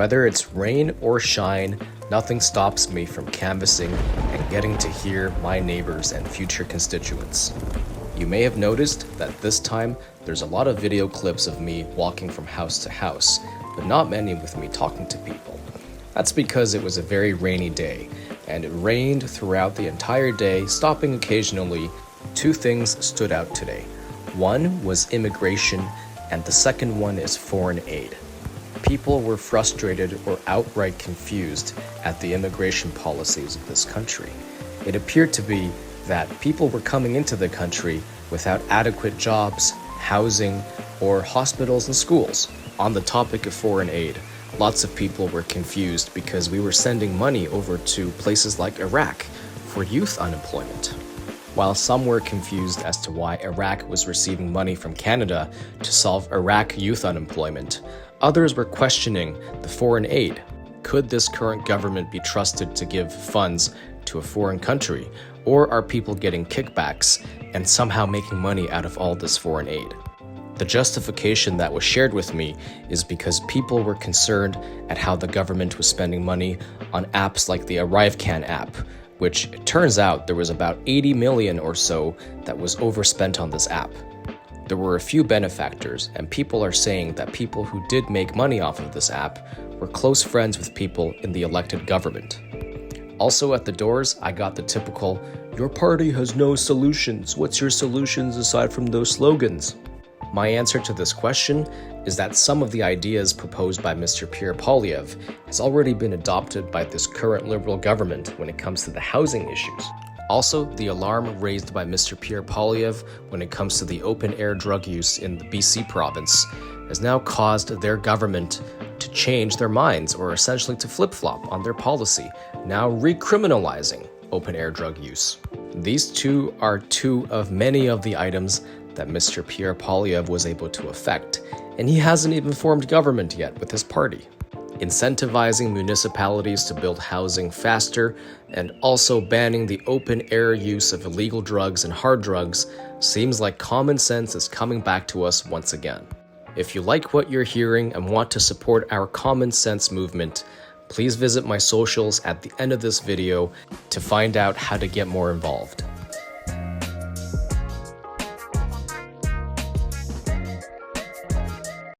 Whether it's rain or shine, nothing stops me from canvassing and getting to hear my neighbors and future constituents. You may have noticed that this time there's a lot of video clips of me walking from house to house, but not many with me talking to people. That's because it was a very rainy day, and it rained throughout the entire day, stopping occasionally. Two things stood out today. One was immigration, and the second one is foreign aid. People were frustrated or outright confused at the immigration policies of this country. It appeared to be that people were coming into the country without adequate jobs, housing, or hospitals and schools. On the topic of foreign aid, lots of people were confused because we were sending money over to places like Iraq for youth unemployment. While some were confused as to why Iraq was receiving money from Canada to solve Iraq youth unemployment, others were questioning the foreign aid. Could this current government be trusted to give funds to a foreign country, or are people getting kickbacks and somehow making money out of all this foreign aid? The justification that was shared with me is because people were concerned at how the government was spending money on apps like the ArriveCan app, which it turns out there was about 80 million or so that was overspent on this app. There were a few benefactors, and people are saying that people who did make money off of this app were close friends with people in the elected government. Also at the doors, I got the typical, "Your party has no solutions. What's your solutions aside from those slogans?" My answer to this question is that some of the ideas proposed by Mr. Pierre Poilievre has already been adopted by this current Liberal government when it comes to the housing issues. Also, the alarm raised by Mr. Pierre Poilievre when it comes to the open-air drug use in the BC province has now caused their government to change their minds, or essentially to flip-flop on their policy, now recriminalizing open-air drug use. These two are two of many of the items that Mr. Pierre Poilievre was able to affect, and he hasn't even formed government yet with his party. Incentivizing municipalities to build housing faster and also banning the open-air use of illegal drugs and hard drugs seems like common sense is coming back to us once again. If you like what you're hearing and want to support our common sense movement, please visit my socials at the end of this video to find out how to get more involved.